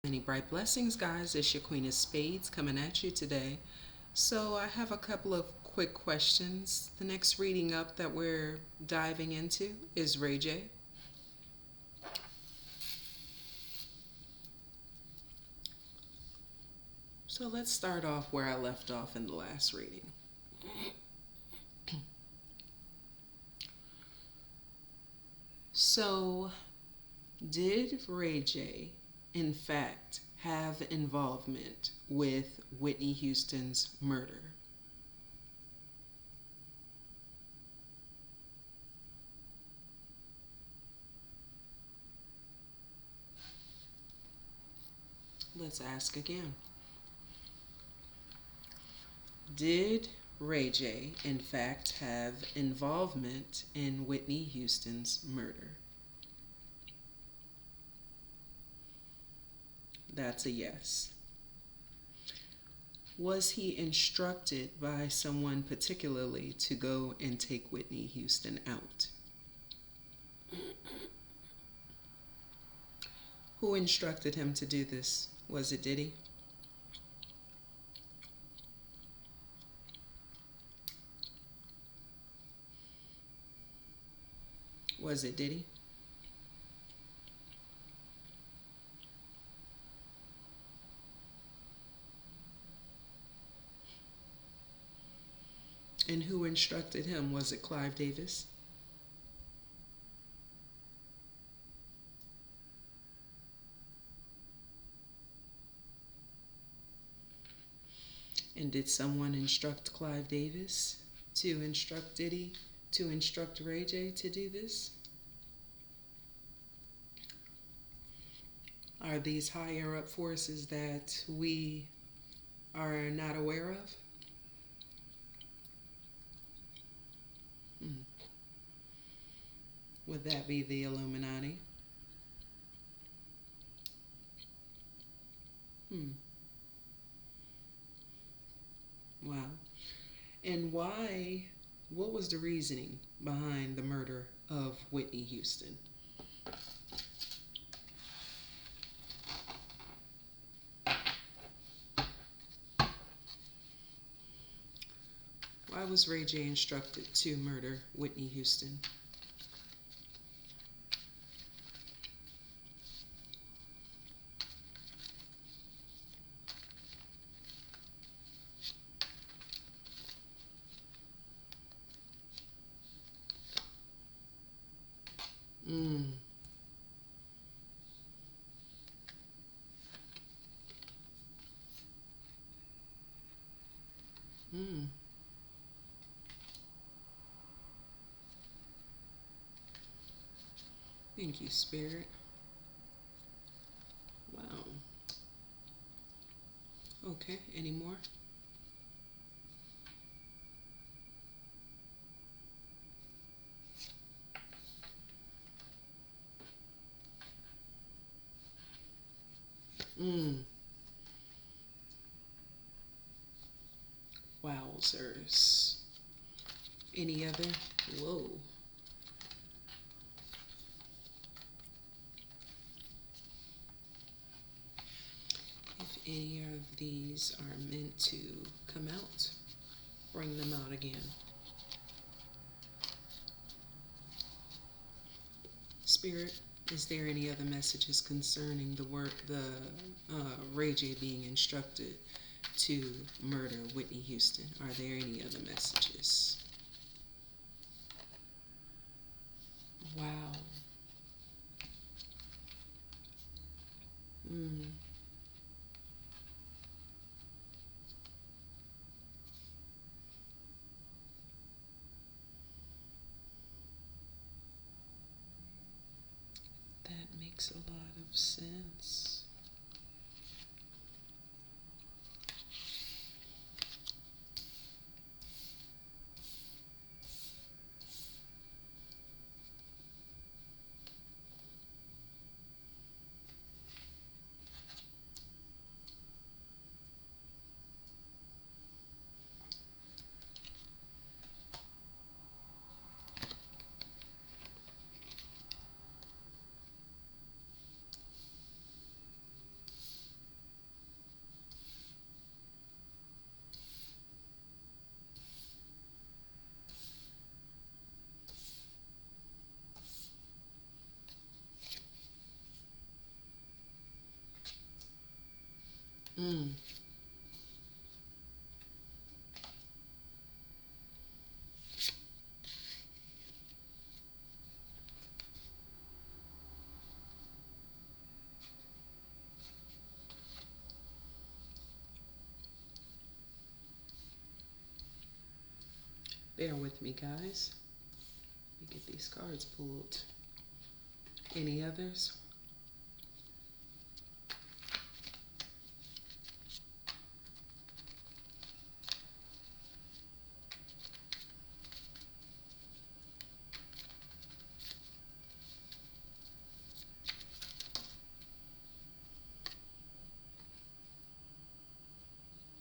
Many bright blessings, guys. It's your Queen of Spades coming at you today. So, I have a couple of quick questions. The next reading up that we're diving into is RayJ. So, let's start off where I left off in the last reading. So, did RayJ, in fact, have involvement with Whitney Houston's murder? Let's ask again. Did RayJ, in fact, have involvement in Whitney Houston's murder? That's a yes. Was he instructed by someone particularly to go and take Whitney Houston out? Who instructed him to do this? Was it Diddy? Was it Diddy? And who instructed him? Was it Clive Davis? And did someone instruct Clive Davis to instruct Diddy to instruct RayJ to do this? Are these higher up forces that we are not aware of? Hmm. Would that be the Illuminati? Hmm. Wow. And why, what was the reasoning behind the murder of Whitney Houston? Why was RayJ instructed to murder Whitney Houston? Mm. Mm. Thank you, Spirit. Wow. Okay, any more? Mm. Wowzers. Any other? Whoa. If any of these are meant to come out, bring them out again. Spirit, is there any other messages concerning the RayJ being instructed to murder Whitney Houston? Are there any other messages? Wow. Mm. That makes a lot of sense. Mm. Bear with me, guys. Let me get these cards pulled. Any others?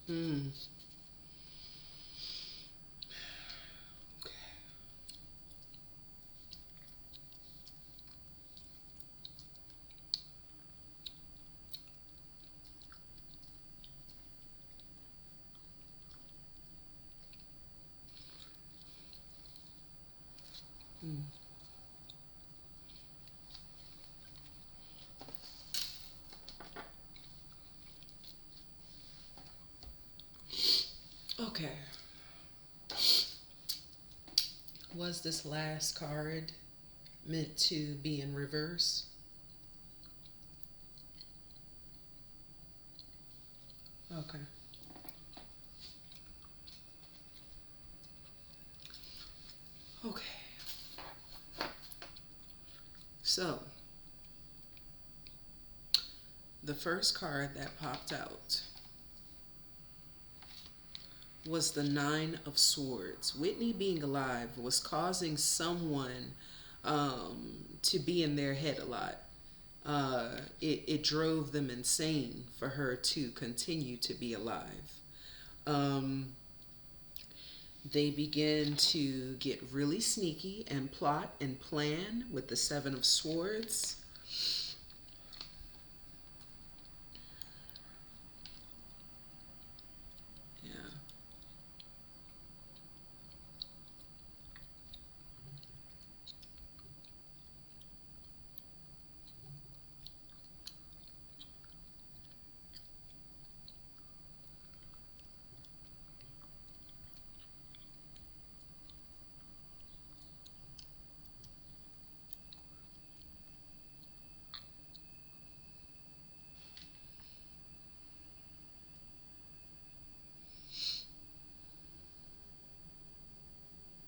Hmm. Okay. Hmm. Okay. Was this last card meant to be in reverse? Okay. Okay. So, the first card that popped out was the Nine of Swords. Whitney being alive was causing someone to be in their head a lot. It drove them insane for her to continue to be alive. Um, they began to get really sneaky and plot and plan with the Seven of Swords. Yeah.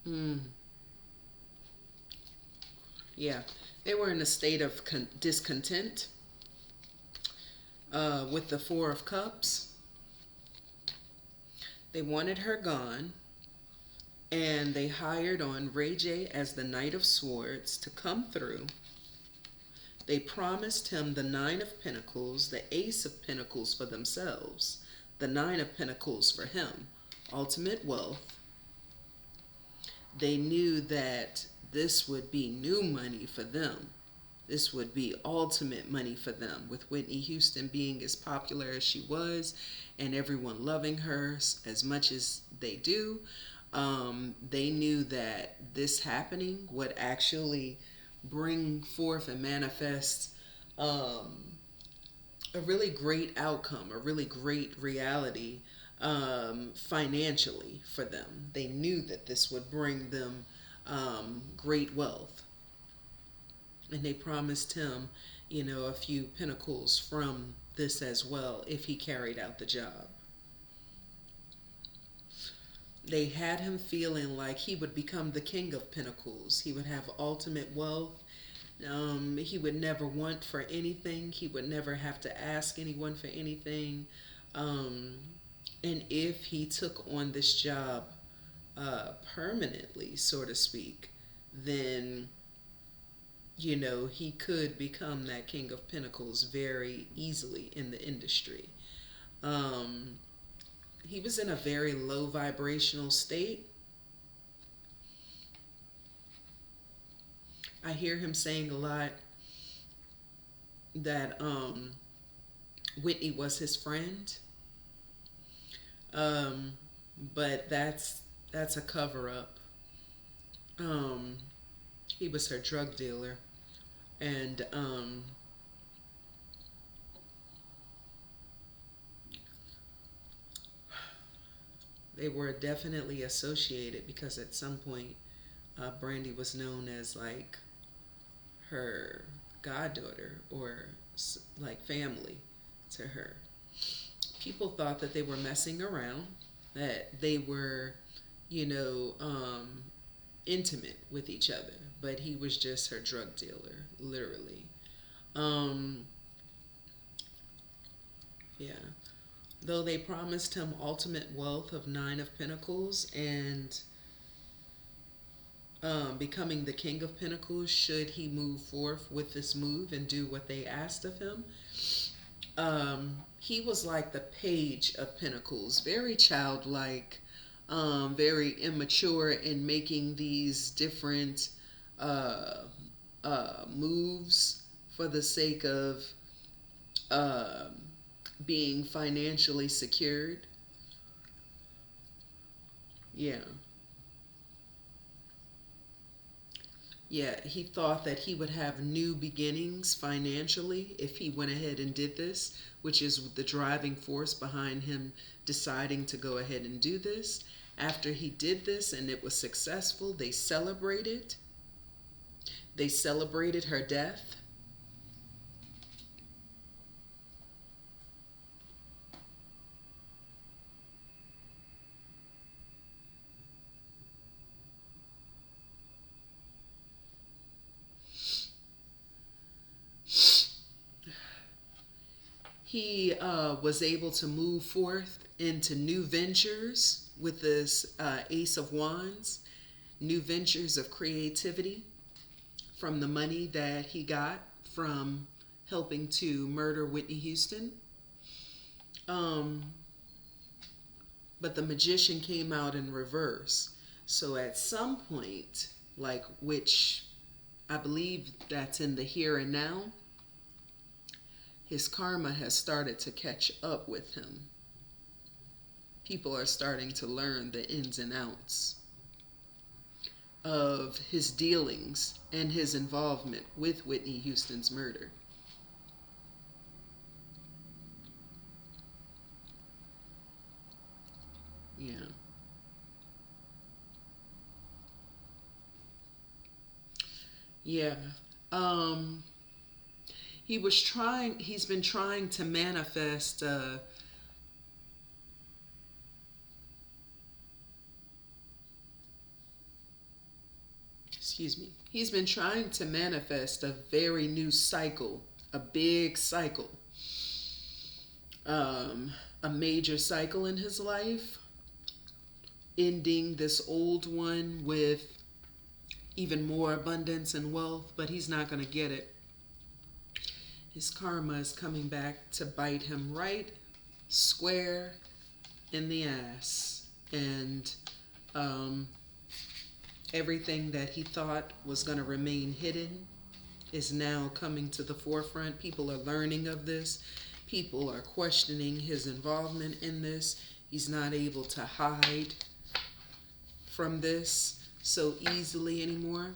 Mm, yeah. They were in a state of discontent with the Four of Cups. They wanted her gone, and they hired on RayJ as the Knight of Swords to come through. They promised him the Nine of Pentacles, the Ace of Pentacles for themselves, the Nine of Pentacles for him, ultimate wealth. They knew that this would be new money for them. This would be ultimate money for them, with Whitney Houston being as popular as she was and everyone loving her as much as they do. They knew that this happening would actually bring forth and manifest a really great outcome, a really great reality financially for them. They knew that this would bring them great wealth. And they promised him, a few pinnacles from this as well if he carried out the job. They had him feeling like he would become the king of pentacles. He would have ultimate wealth. He would never want for anything. He would never have to ask anyone for anything. Um, and if he took on this job permanently, so to speak, then he could become that King of Pentacles very easily in the industry. Um, he was in a very low vibrational state. I hear him saying a lot that Whitney was his friend, um, but that's a cover up. Um, he was her drug dealer, and They were definitely associated because at some point, Brandy was known as like her goddaughter or like family to her. People thought that they were messing around, that they were, you know, intimate with each other, but he was just her drug dealer, literally. Um, yeah. Though they promised him ultimate wealth of Nine of Pentacles and becoming the King of Pentacles should he move forth with this move and do what they asked of him. He was like the Page of Pentacles, very childlike, very immature in making these different moves for the sake of uh, being financially secured. Yeah. Yeah, he thought that he would have new beginnings financially if he went ahead and did this, which is the driving force behind him deciding to go ahead and do this. After he did this and it was successful, they celebrated. They celebrated her death. He was able to move forth into new ventures with this Ace of Wands, new ventures of creativity from the money that he got from helping to murder Whitney Houston. But the magician came out in reverse. So at some point, like which I believe that's in the here and now, his karma has started to catch up with him. People are starting to learn the ins and outs of his dealings and his involvement with Whitney Houston's murder. Yeah. Yeah. Um, he's been trying to manifest, excuse me, he's been trying to manifest a very new cycle, a big cycle, a major cycle in his life, ending this old one with even more abundance and wealth, but he's not going to get it. His karma is coming back to bite him right square in the ass. And everything that he thought was going to remain hidden is now coming to the forefront. People are learning of this. People are questioning his involvement in this. He's not able to hide from this so easily anymore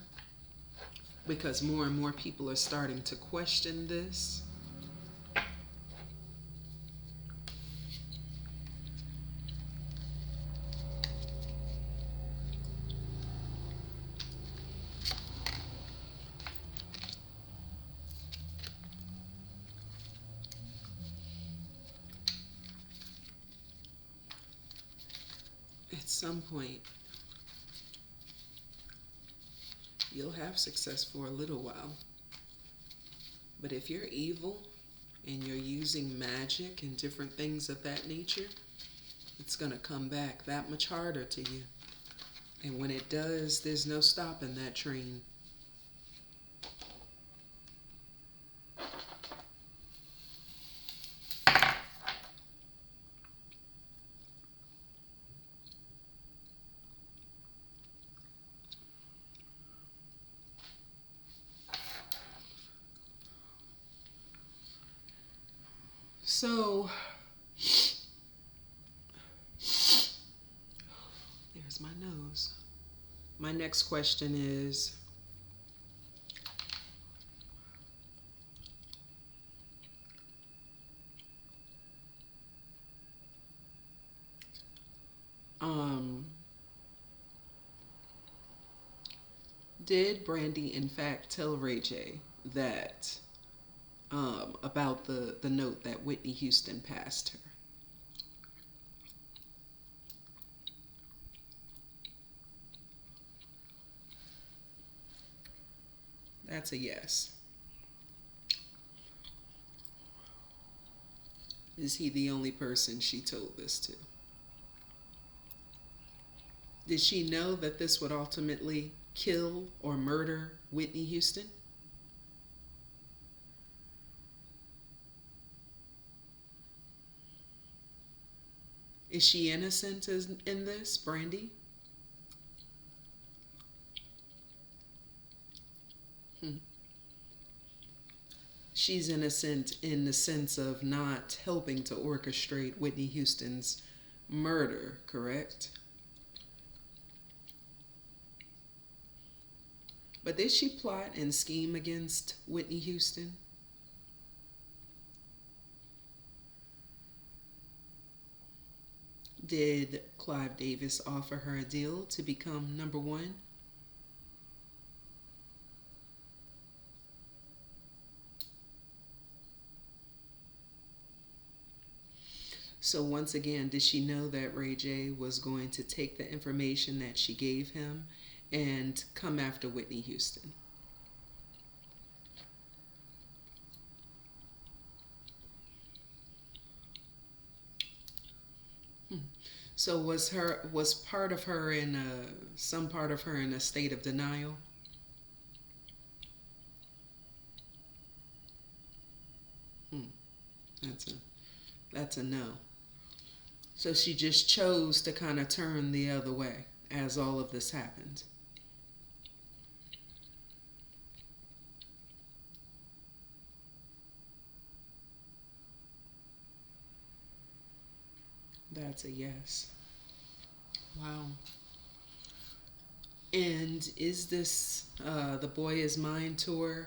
because more and more people are starting to question this. At some point, you'll have success for a little while. But if you're evil and you're using magic and different things of that nature, it's going to come back that much harder to you. And when it does, there's no stopping that train. So, there's my nose. My next question is, Did Brandy in fact tell RayJ that about the note that Whitney Houston passed her? That's a yes. Is he the only person she told this to? Did she know that this would ultimately kill or murder Whitney Houston? Is she innocent in this, Brandy? Hmm. She's innocent in the sense of not helping to orchestrate Whitney Houston's murder, correct? But did she plot and scheme against Whitney Houston? Did Clive Davis offer her a deal to become number one? So once again, did she know that RayJ was going to take the information that she gave him and come after Whitney Houston? So was part of her in some part of her in a state of denial? Hmm. That's a no. So she just chose to kind of turn the other way as all of this happened. That's a yes. Wow. And is this the Boy Is Mine tour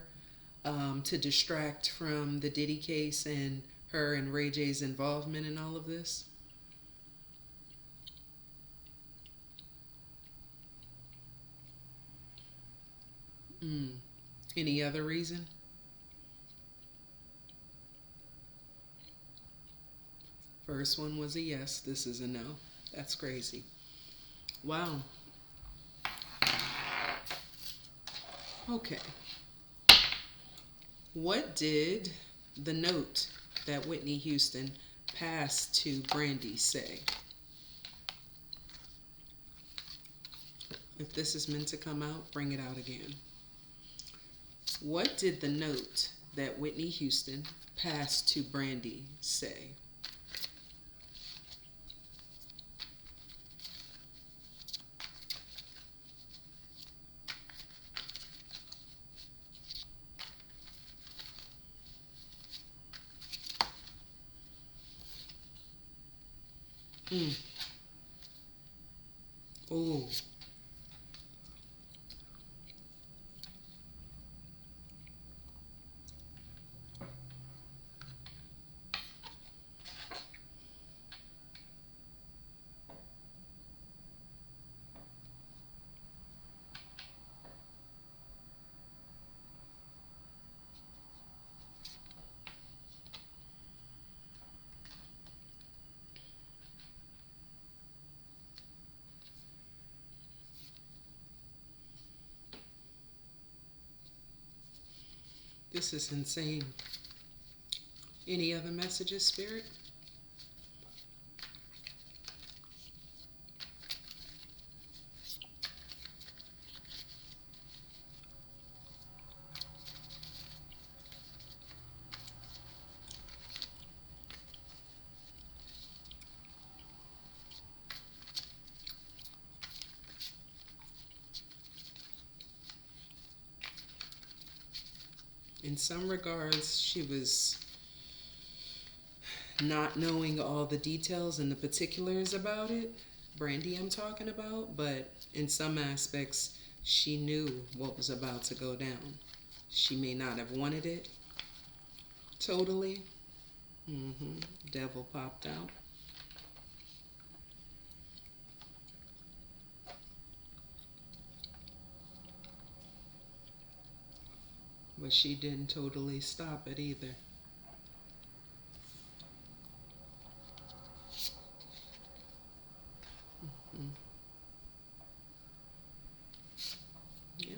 to distract from the Diddy case and her and RayJ's involvement in all of this? Mm. Any other reason? First one was a yes. This is a no. That's crazy. Wow. Okay. What did the note that Whitney Houston passed to Brandy say? If this is meant to come out, bring it out again. What did the note that Whitney Houston passed to Brandy say? Mm. Oh. This is insane. Any other messages, Spirit? In some regards, she was not knowing all the details and the particulars about it. Brandy, I'm talking about, but in some aspects, she knew what was about to go down. She may not have wanted it totally. Devil popped out. But she didn't totally stop it either. Mm. Yep.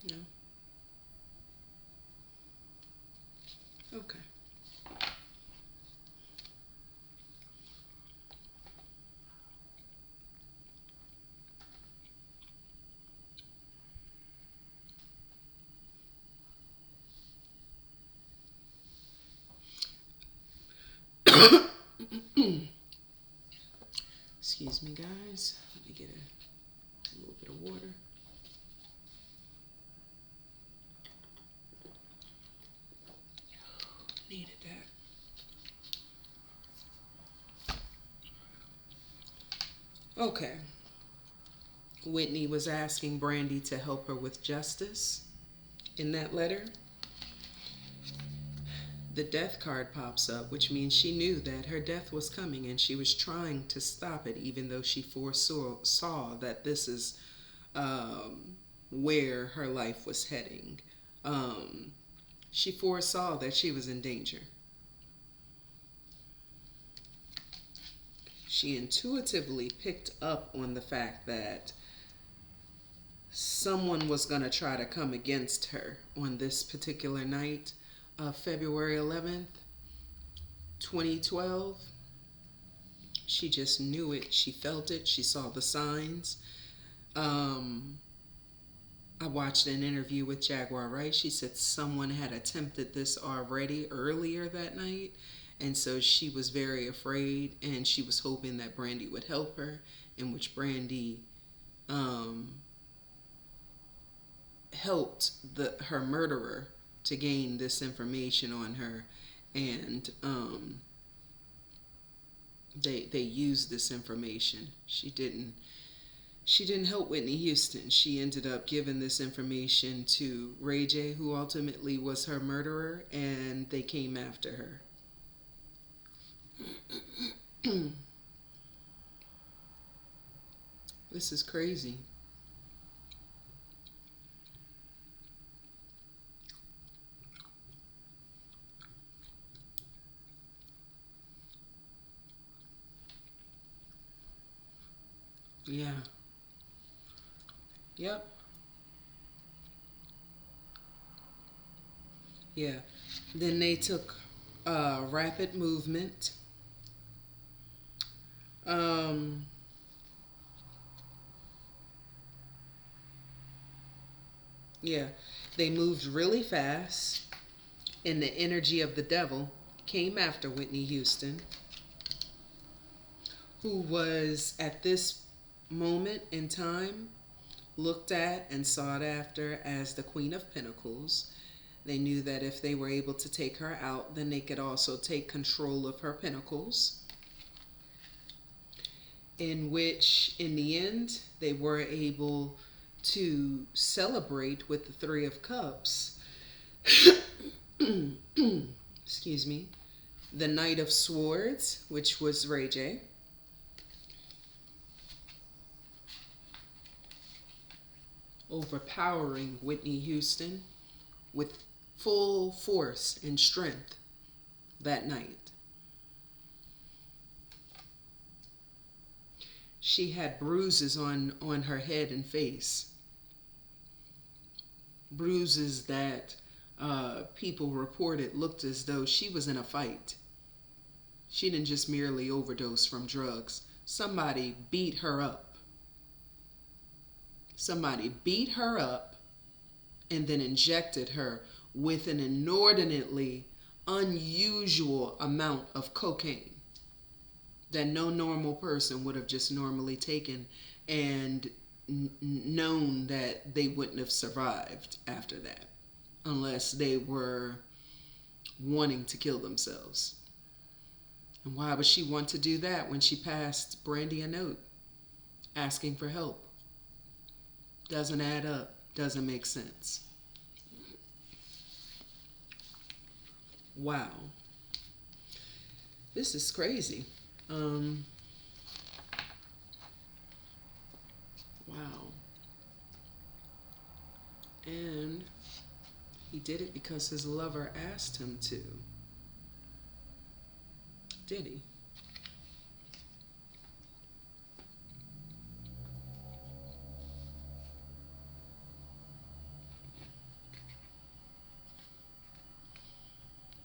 No. Okay. Excuse me, guys. Let me get a little bit of water. Needed that. Okay. Whitney was asking Brandy to help her with justice. In that letter, the death card pops up, which means she knew that her death was coming and she was trying to stop it, even though she foresaw that this is where her life was heading. She foresaw that she was in danger. She intuitively picked up on the fact that someone was going to try to come against her on this particular night of February 11th, 2012. She just knew it. She felt it. She saw the signs. I watched an interview with Jaguar Wright. She said someone had attempted this already earlier that night. And so she was very afraid, and she was hoping that Brandy would help her, in which Brandy helped her murderer to gain this information on her, and they used this information. She didn't help Whitney Houston. She ended up giving this information to RayJ, who ultimately was her murderer, and they came after her. This is crazy. Yeah. Yep. Yeah. Then they took rapid movement. Yeah. They moved really fast, and the energy of the devil came after Whitney Houston, who was at this moment in time looked at and sought after as the Queen of Pentacles. They knew that if they were able to take her out, then they could also take control of her pentacles, in which, in the end, they were able to celebrate with the Three of Cups. Excuse me. The Knight of Swords, which was RayJ. Overpowering Whitney Houston with full force and strength that night. She had bruises on her head and face. Bruises that people reported looked as though she was in a fight. She didn't just merely overdose from drugs. somebody beat her up. Somebody beat her up and then injected her with an inordinately unusual amount of cocaine that no normal person would have just normally taken, and known that they wouldn't have survived after that unless they were wanting to kill themselves. And why would she want to do that when she passed Brandy a note asking for help? Doesn't add up. Doesn't make sense. Wow. This is crazy. Wow. And he did it because his lover asked him to. Diddy.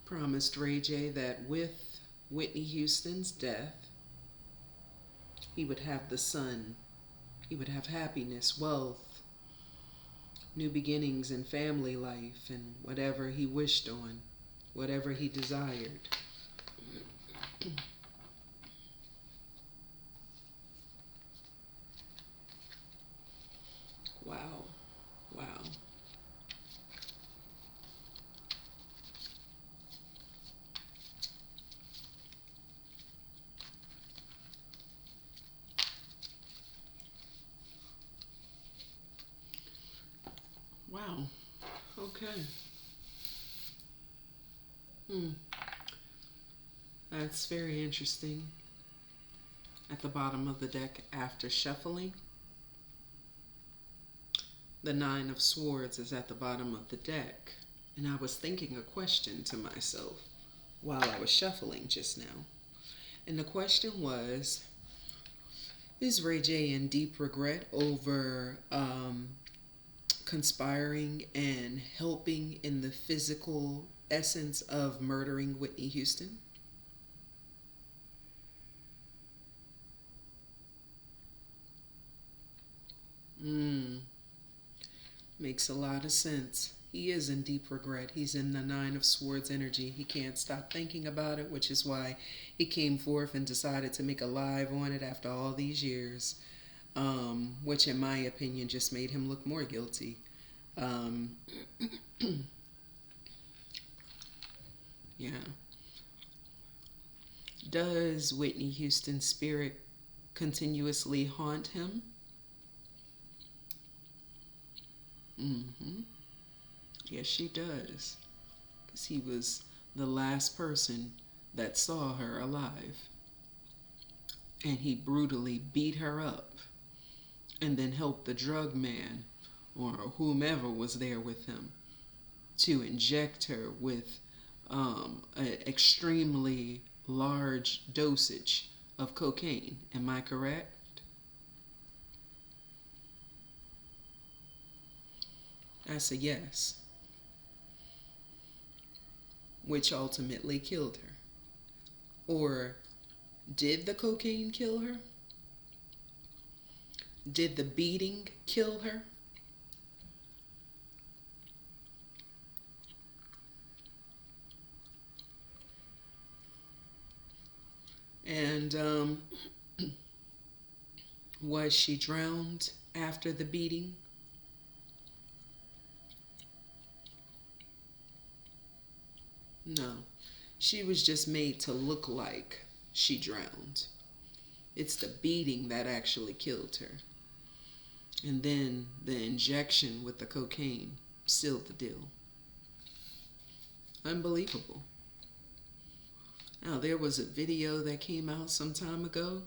Promised RayJ that with Whitney Houston's death, he would have the son. He would have happiness, wealth, new beginnings in family life, and whatever he wished on, whatever he desired. Wow. Wow. Wow. Okay. That's very interesting. At the bottom of the deck, after shuffling, the Nine of Swords is at the bottom of the deck. And I was thinking a question to myself while I was shuffling just now. And the question was, is RayJ in deep regret over conspiring and helping in the physical essence of murdering Whitney Houston? Makes a lot of sense. He is in deep regret. He's in the Nine of Swords energy. He can't stop thinking about it, which is why he came forth and decided to make a live on it after all these years, which in my opinion just made him look more guilty. Yeah. Does Whitney Houston's spirit continuously haunt him? Yes, she does. Because he was the last person that saw her alive. And he brutally beat her up and then helped the drug man or whomever was there with him to inject her with an extremely large dosage of cocaine. Am I correct? That's a yes. Which ultimately killed her. Or did the cocaine kill her? Did the beating kill her? And was she drowned after the beating? No. She was just made to look like she drowned. It's the beating that actually killed her. And then the injection with the cocaine sealed the deal. Unbelievable. Now, there was a video that came out some time ago.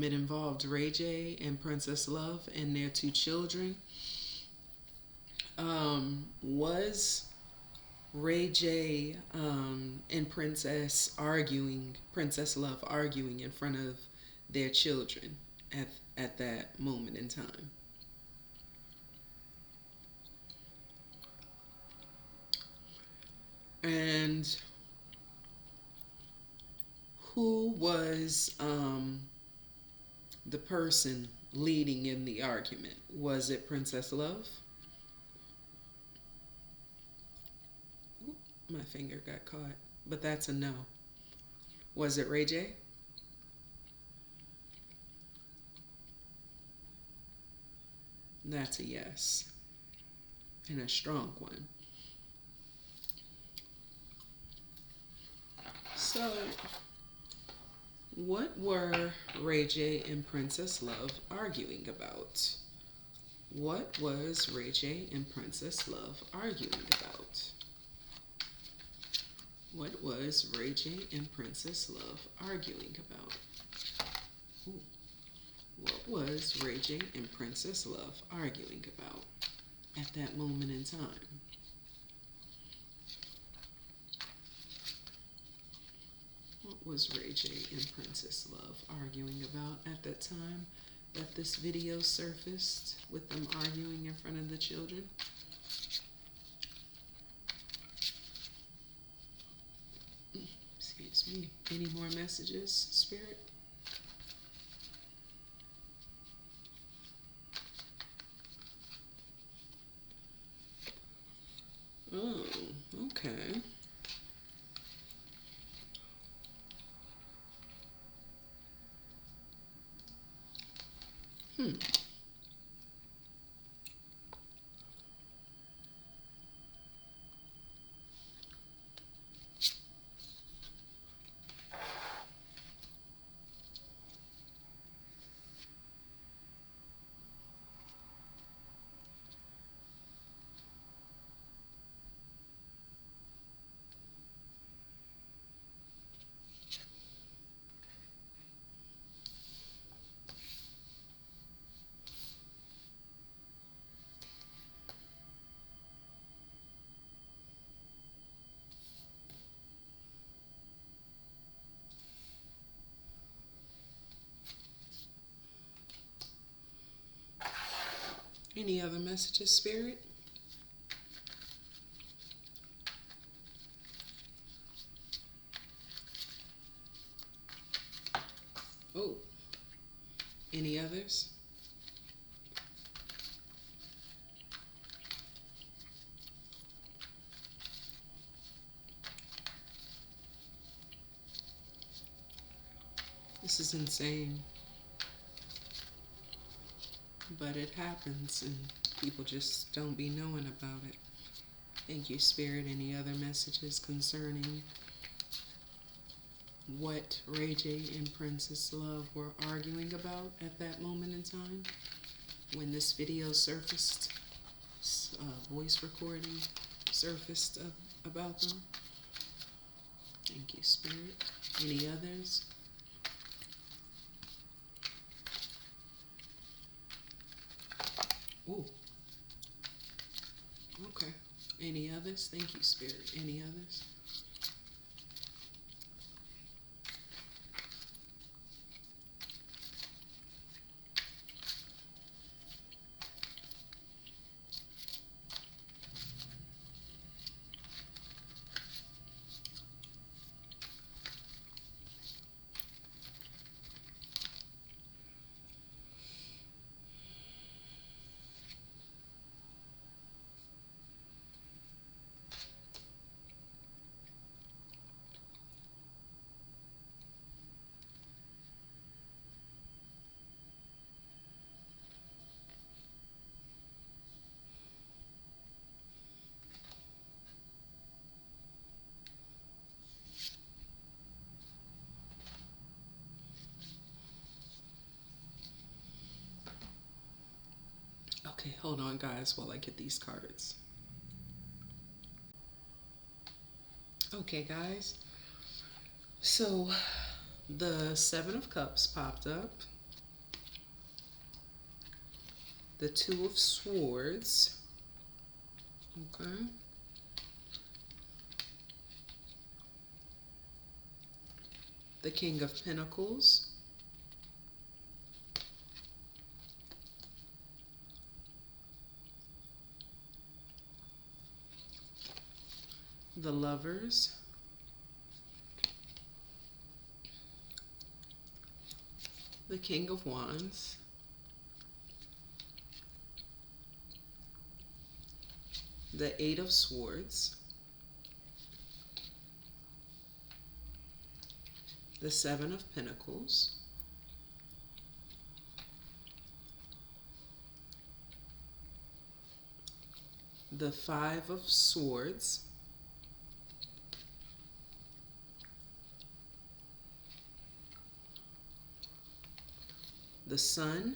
It involved RayJ and Princess Love and their two children. Was RayJ and Princess Love arguing in front of their children at that moment in time? And Who was the person leading in the argument? Was it Princess Love? Oop, my finger got caught, but that's a no. Was it RayJ? That's a yes, and a strong one. So, what were RayJ and Princess Love arguing about? What was RayJ and Princess Love arguing about? What was RayJ and Princess Love arguing about? Ooh. What was RayJ and Princess Love arguing about at that moment in time? What was RayJ and Princess Love arguing about at that time that this video surfaced with them arguing in front of the children? Excuse me. Any more messages, Spirit? Oh, okay. Hmm. Any other messages, Spirit? Oh, any others? This is insane. But it happens and people just don't be knowing about it. Thank you, Spirit. Any other messages concerning what RayJ and Princess Love were arguing about at that moment in time when this video surfaced, voice recording surfaced about them? Thank you, Spirit. Any others? Ooh. Okay. Any others? Thank you, Spirit. Any others? Okay, hold on, guys, while I get these cards. Okay, guys. So, the Seven of Cups popped up. The Two of Swords. Okay. The King of Pentacles. The Lovers. the King of Wands, the Eight of Swords, the Seven of Pentacles, the Five of Swords, the Sun,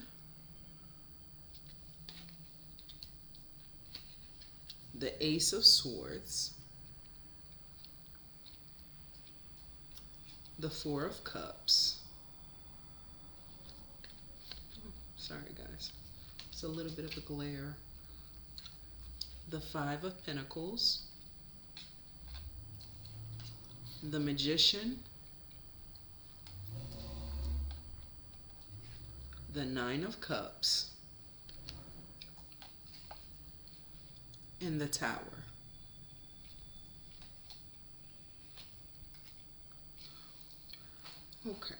the Ace of Swords, the Four of Cups. Oh, sorry guys, it's a little bit of a glare. The Five of Pentacles, the Magician, the Nine of Cups, and the Tower. Okay.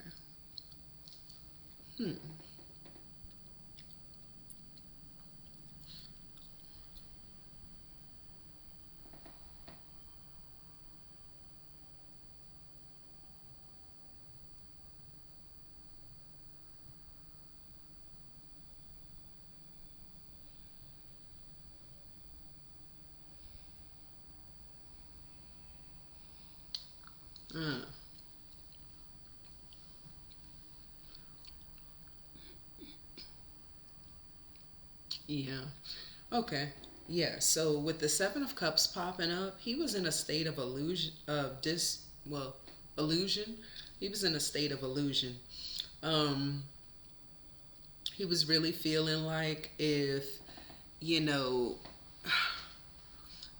Yeah. Okay. Yeah. So with the Seven of Cups popping up, he was in a state of illusion. He was in a state of illusion. Um, he was really feeling like if, you know,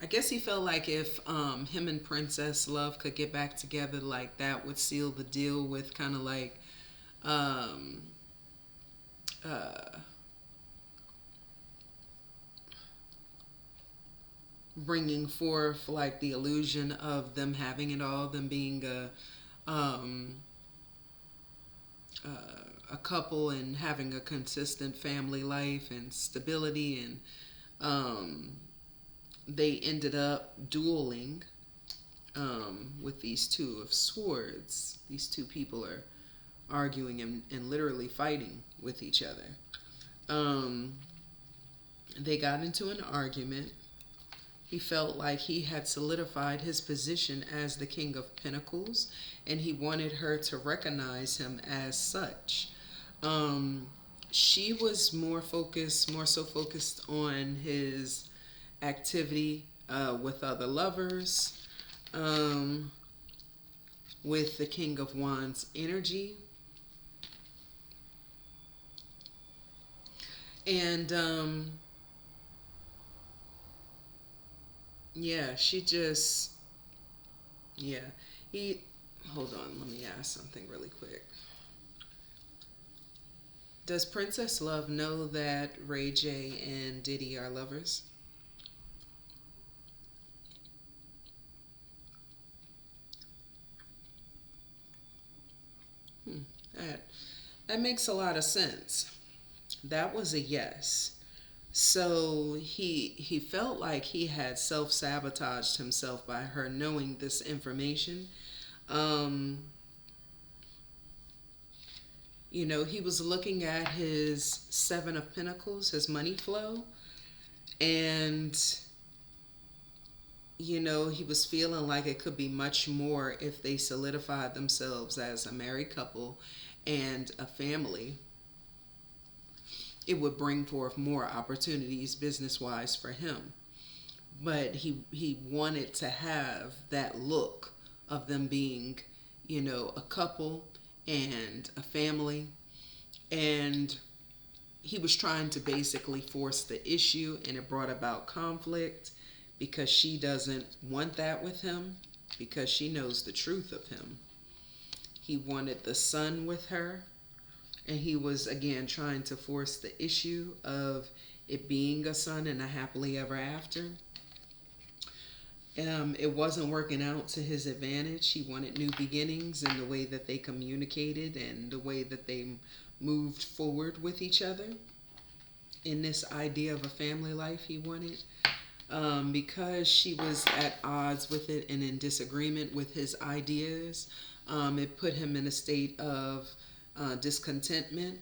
I guess he felt like if him and Princess Love could get back together, like that would seal the deal with kind of like um, uh, bringing forth like the illusion of them having it all, them being um, a couple and having a consistent family life and stability, and they ended up dueling with these Two of Swords. These two people are arguing and literally fighting with each other. They got into an argument. He felt like he had solidified his position as the King of Pentacles, and he wanted her to recognize him as such. She was more so focused on his activity with other lovers, with the King of Wands energy. And yeah, she just, yeah. Hold on, let me ask something really quick. Does Princess Love know that RayJ and Diddy are lovers? That makes a lot of sense. That was a yes. So he felt like he had self-sabotaged himself by her knowing this information. Um, you know, he was looking at his Seven of Pentacles, his money flow, and you know, he was feeling like it could be much more if they solidified themselves as a married couple and a family. It would bring forth more opportunities business-wise for him. But he wanted to have that look of them being, you know, a couple and a family. And he was trying to basically force the issue, and it brought about conflict because she doesn't want that with him, because she knows the truth of him. He wanted the son with her, and he was again trying to force the issue of it being a son and a happily ever after. It wasn't working out to his advantage. He wanted new beginnings in the way that they communicated and the way that they moved forward with each other in this idea of a family life he wanted. Because she was at odds with it and in disagreement with his ideas, it put him in a state of discontentment.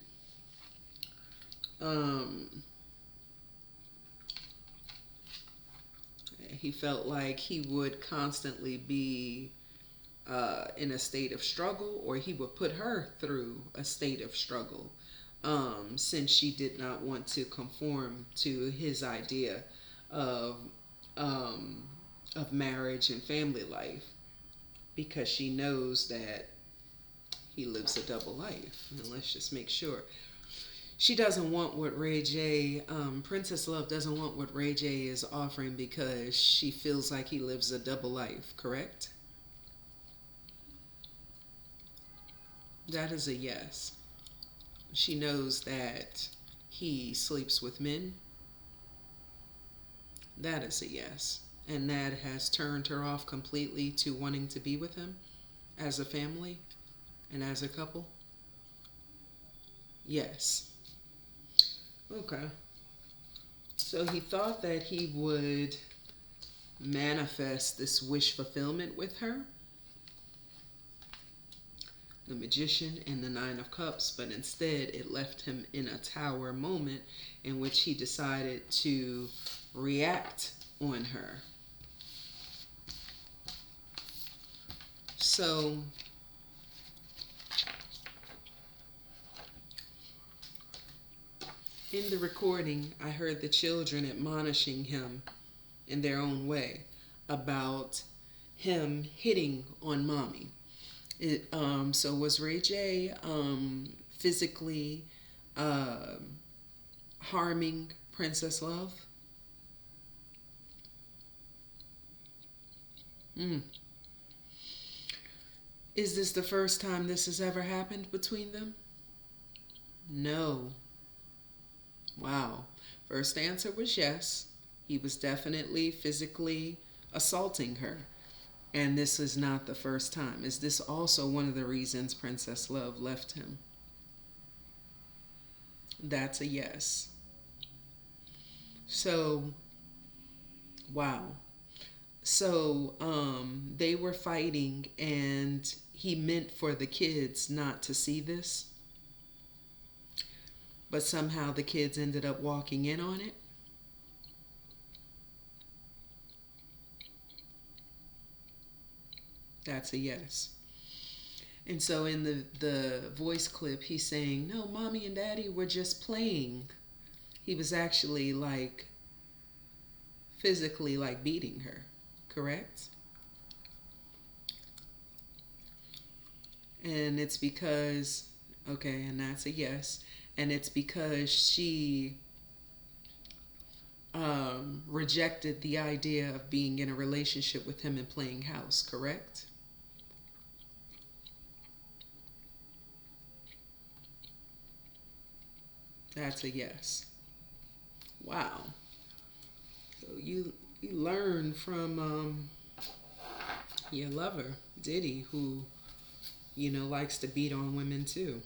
He felt like he would constantly be in a state of struggle, or he would put her through a state of struggle, since she did not want to conform to his idea of marriage and family life, because she knows that he lives a double life. And let's just make sure. She doesn't want what RayJ, Princess Love doesn't want what RayJ is offering because she feels like he lives a double life, correct? That is a yes. She knows that he sleeps with men. That is a yes. And that has turned her off completely to wanting to be with him as a family and as a couple. Yes. Okay. So he thought that he would manifest this wish fulfillment with her, the Magician and the Nine of Cups, but instead it left him in a tower moment in which he decided to react on her. So in the recording, I heard the children admonishing him in their own way about him hitting on mommy. So was RayJ physically harming Princess Love? Is this the first time this has ever happened between them? No. Wow. First answer was yes. He was definitely physically assaulting her. And this is not the first time. Is this also one of the reasons Princess Love left him? That's a yes. So, wow. So, they were fighting and he meant for the kids not to see this. But somehow the kids ended up walking in on it. That's a yes. And so in the voice clip, he's saying, no, mommy and daddy were just playing. He was actually like physically like beating her, correct? And it's because, okay, and that's a yes. And it's because she rejected the idea of being in a relationship with him and playing house, correct? That's a yes. Wow. So you learn from your lover, Diddy, who, likes to beat on women too.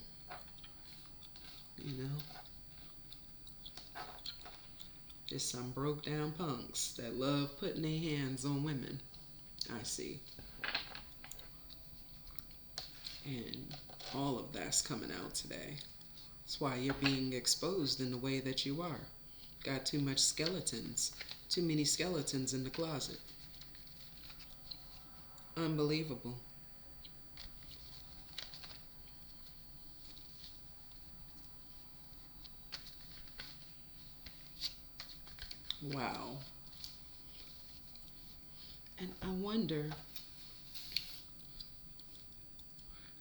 Just some broke down punks that love putting their hands on women. I see. And all of that's coming out today. That's why you're being exposed in the way that you are. Got too much skeletons. Too many skeletons in the closet. Unbelievable. Wow. And I wonder,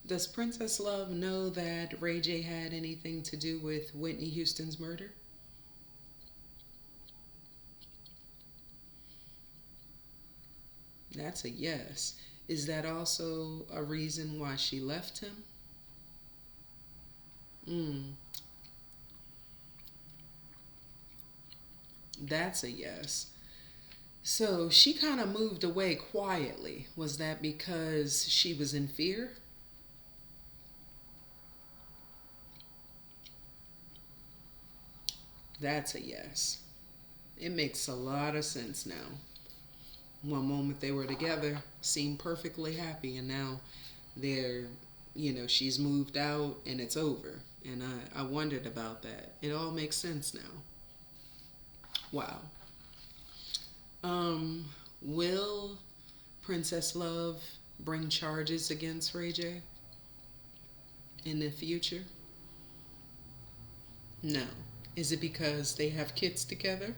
does Princess Love know that RayJ had anything to do with Whitney Houston's murder? That's a yes. Is that also a reason why she left him? That's a yes. So she kind of moved away quietly. Was that because she was in fear? That's a yes. It makes a lot of sense now. One moment they were together, seemed perfectly happy, and now they're, she's moved out and it's over. And I wondered about that. It all makes sense now. Wow. Um, will Princess Love bring charges against RayJ in the future? No. Is it because they have kids together?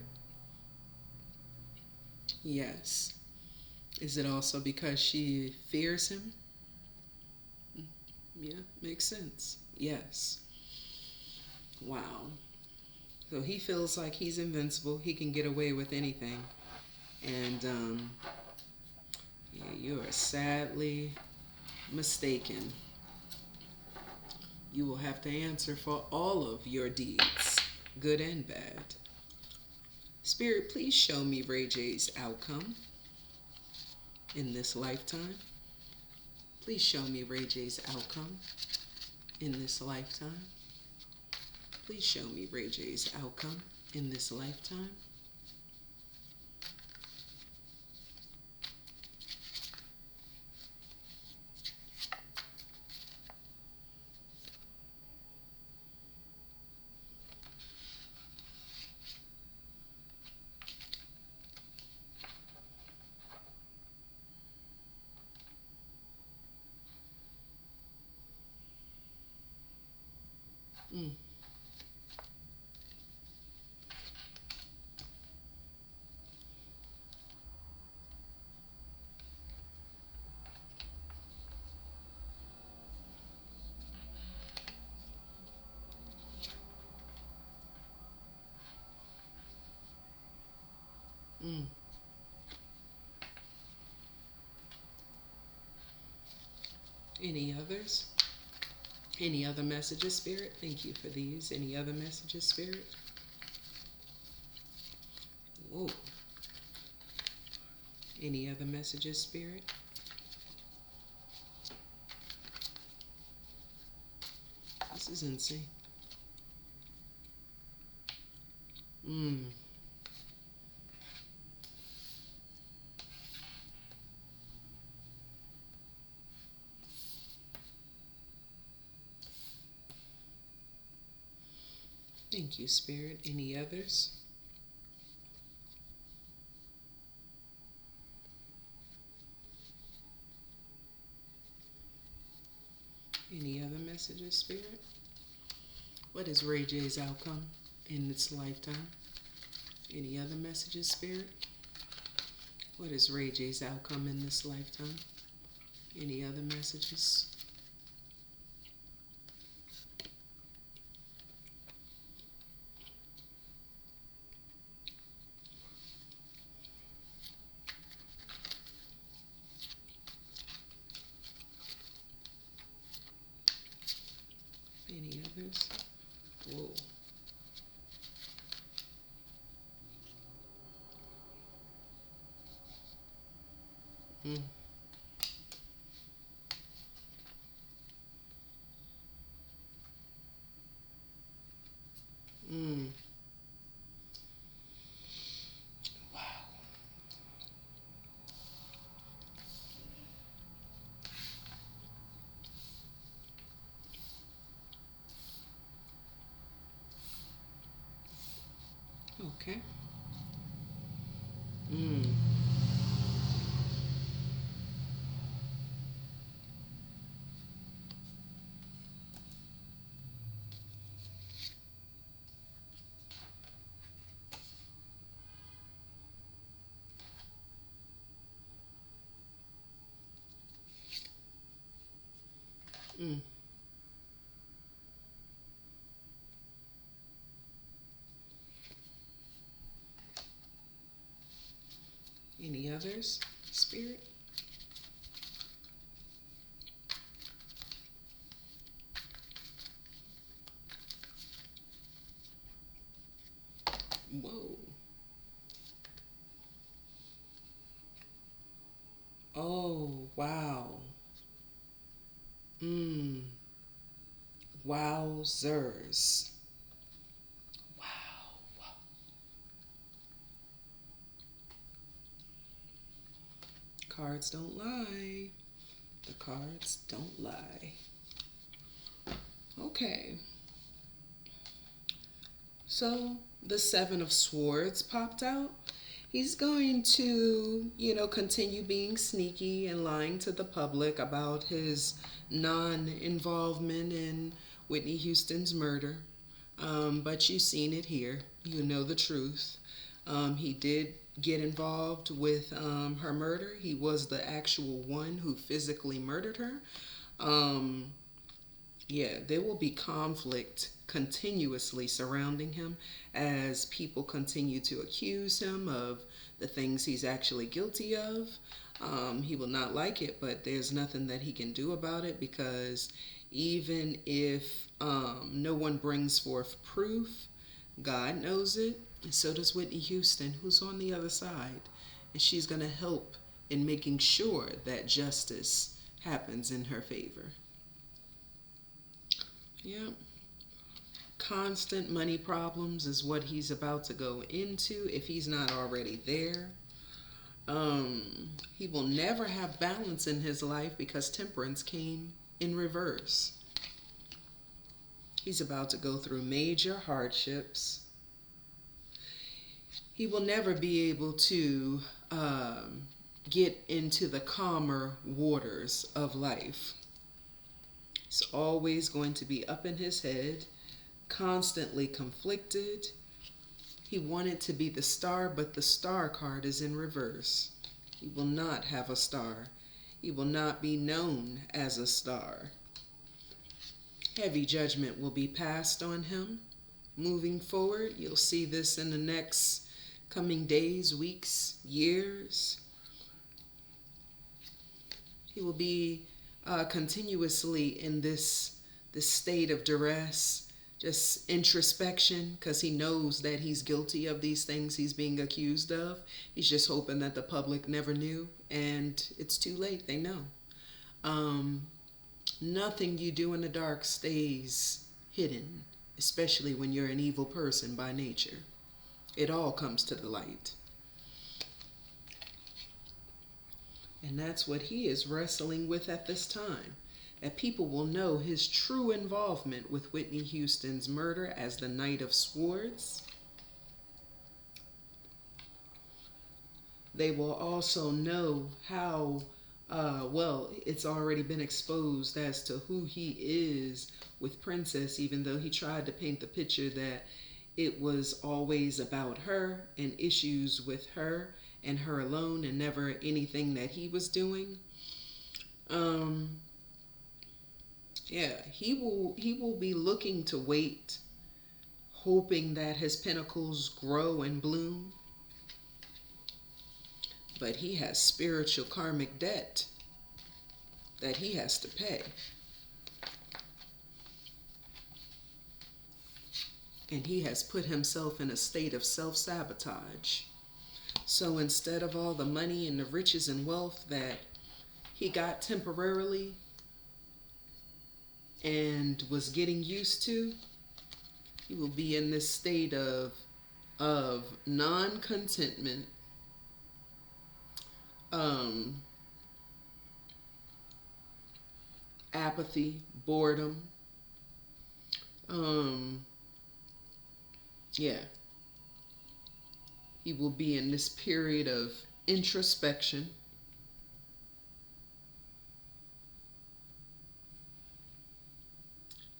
Yes. Is it also because she fears him? Yeah, makes sense. Yes. Wow. So he feels like he's invincible. He can get away with anything. And yeah, you are sadly mistaken. You will have to answer for all of your deeds, good and bad. Spirit, please show me RayJ's outcome in this lifetime. Please show me RayJ's outcome in this lifetime. Please show me RayJ's outcome in this lifetime. Mm. Mm. Any others? Any other messages, Spirit? Thank you for these. Any other messages, Spirit? Whoa. Any other messages, Spirit? This is insane. Mm. Thank you, Spirit. Any others? Any other messages, Spirit? What is RayJ's outcome in its lifetime? Any other messages, Spirit? What is RayJ's outcome in this lifetime? Any other messages? Any others? Whoa. Mm. Mm. Wow. Okay. Mm. Mm. Any others, Spirit? Whoa. Oh, wow. Mm. Wowzers. Wow. cards don't lie. The cards don't lie. Okay. So the Seven of Swords popped out. He's going to, continue being sneaky and lying to the public about his non-involvement in Whitney Houston's murder. But you've seen it here. You know the truth. He did get involved with her murder. He was the actual one who physically murdered her. There will be conflict continuously surrounding him as people continue to accuse him of the things he's actually guilty of. He will not like it, but there's nothing that he can do about it, because even if no one brings forth proof, God knows it, and so does Whitney Houston, who's on the other side, and she's going to help in making sure that justice happens in her favor. Yep. Constant money problems is what he's about to go into if he's not already there. He will never have balance in his life because temperance came in reverse. He's about to go through major hardships. He will never be able to get into the calmer waters of life. He's always going to be up in his head, constantly conflicted. He wanted to be the star, but the star card is in reverse. He will not have a star. He will not be known as a star. Heavy judgment will be passed on him. Moving forward, you'll see this in the next coming days, weeks, years. He will be continuously in this state of duress, just introspection, because he knows that he's guilty of these things he's being accused of. He's just hoping that the public never knew, and it's too late. They know. Nothing you do in the dark stays hidden, especially when you're an evil person by nature. It all comes to the light. And that's what he is wrestling with at this time. That people will know his true involvement with Whitney Houston's murder as the Knight of Swords. They will also know how, it's already been exposed as to who he is with Princess, even though he tried to paint the picture that it was always about her and issues with her and her alone and never anything that he was doing. He will be looking to wait, hoping that his pinnacles grow and bloom. But he has spiritual karmic debt that he has to pay. And he has put himself in a state of self-sabotage. So instead of all the money and the riches and wealth that he got temporarily and was getting used to, he will be in this state of non-contentment, apathy, boredom. He will be in this period of introspection.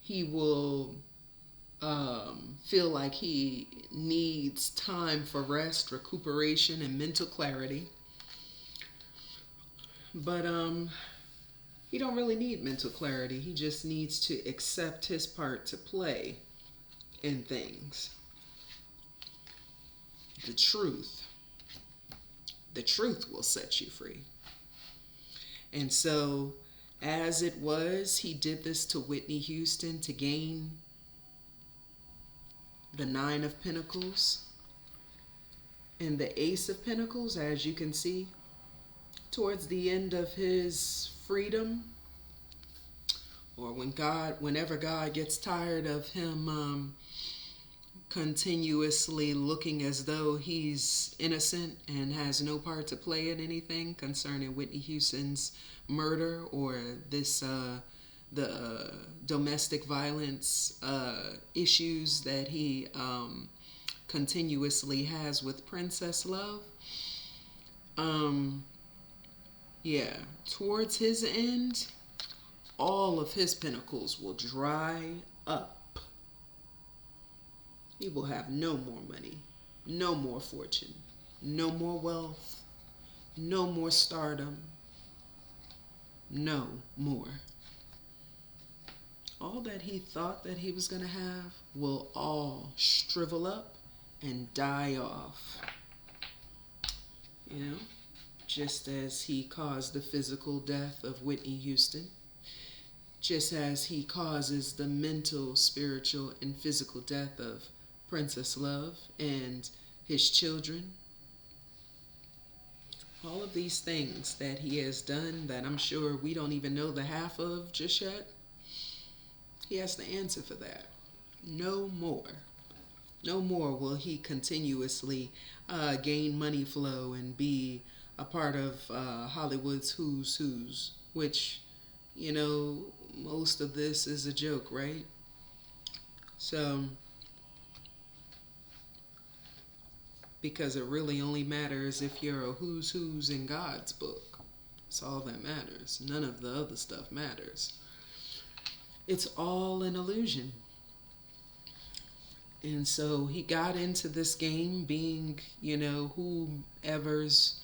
He will feel like he needs time for rest, recuperation, and mental clarity. But he don't really need mental clarity. He just needs to accept his part to play in things. The truth will set you free. And so, as it was, he did this to Whitney Houston to gain the Nine of Pentacles and the Ace of Pentacles, as you can see, towards the end of his freedom, or whenever God gets tired of him continuously looking as though he's innocent and has no part to play in anything concerning Whitney Houston's murder or this the domestic violence issues that he continuously has with Princess Love. Yeah, towards his end, all of his pinnacles will dry up. He will have no more money, no more fortune, no more wealth, no more stardom, no more. All that he thought that he was going to have will all shrivel up and die off. You know, just as he caused the physical death of Whitney Houston, just as he causes the mental, spiritual, and physical death of Princess Love and his children. All of these things that he has done that I'm sure we don't even know the half of just yet, he has the answer for that. No more. No more will he continuously gain money flow and be a part of Hollywood's who's who's, which, you know, most of this is a joke, right? So, because it really only matters if you're a who's who's in God's book. That's all that matters. None of the other stuff matters. It's all an illusion. And so he got into this game being, you know, whoever's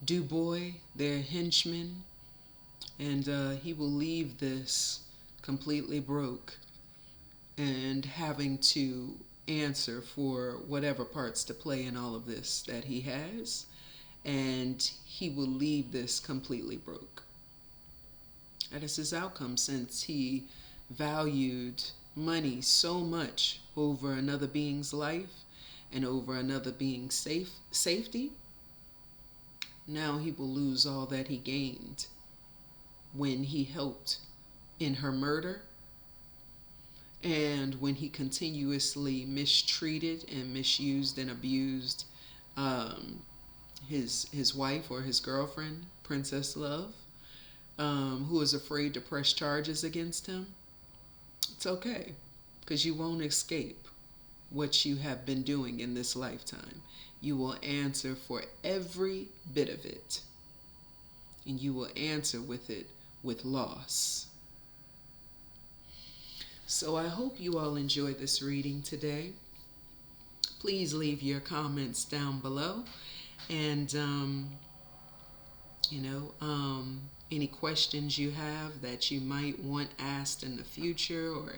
do boy, their henchman, and he will leave this completely broke and having to answer for whatever parts to play in all of this that he has, and he will leave this completely broke. That is his outcome, since he valued money so much over another being's life and over another being's safety. Now he will lose all that he gained when he helped in her murder, and when he continuously mistreated and misused and abused his wife or his girlfriend, Princess Love, who is afraid to press charges against him. It's okay, because you won't escape what you have been doing in this lifetime. You will answer for every bit of it, and you will answer with it with loss. So I hope you all enjoyed this reading today. Please leave your comments down below, and any questions you have that you might want asked in the future, or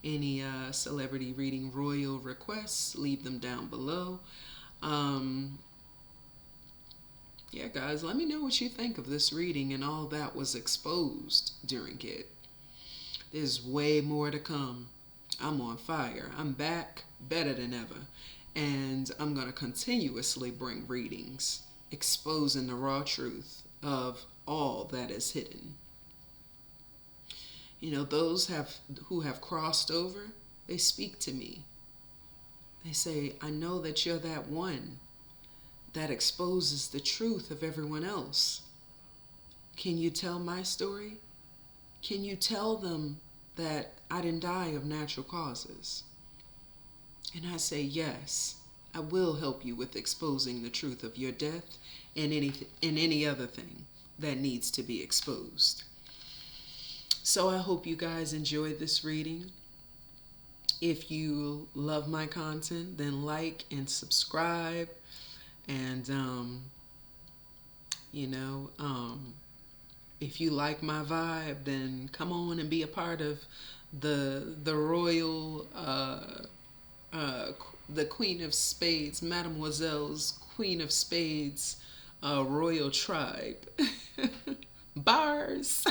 any celebrity reading royal requests, leave them down below. Yeah, guys, let me know what you think of this reading and all that was exposed during it. There's way more to come. I'm on fire. I'm back better than ever. And I'm going to continuously bring readings exposing the raw truth of all that is hidden. You know, those who have crossed over, they speak to me. They say, I know that you're that one that exposes the truth of everyone else. Can you tell my story? Can you tell them that I didn't die of natural causes? And I say, yes, I will help you with exposing the truth of your death and any other thing that needs to be exposed. So I hope you guys enjoyed this reading. If you love my content, then like and subscribe. And, if you like my vibe, then come on and be a part of the royal, the Queen of Spades, Mademoiselle's Queen of Spades, royal tribe. Bars.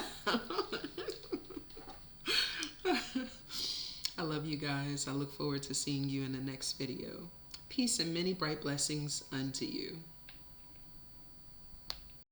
I love you guys. I look forward to seeing you in the next video. Peace and many bright blessings unto you.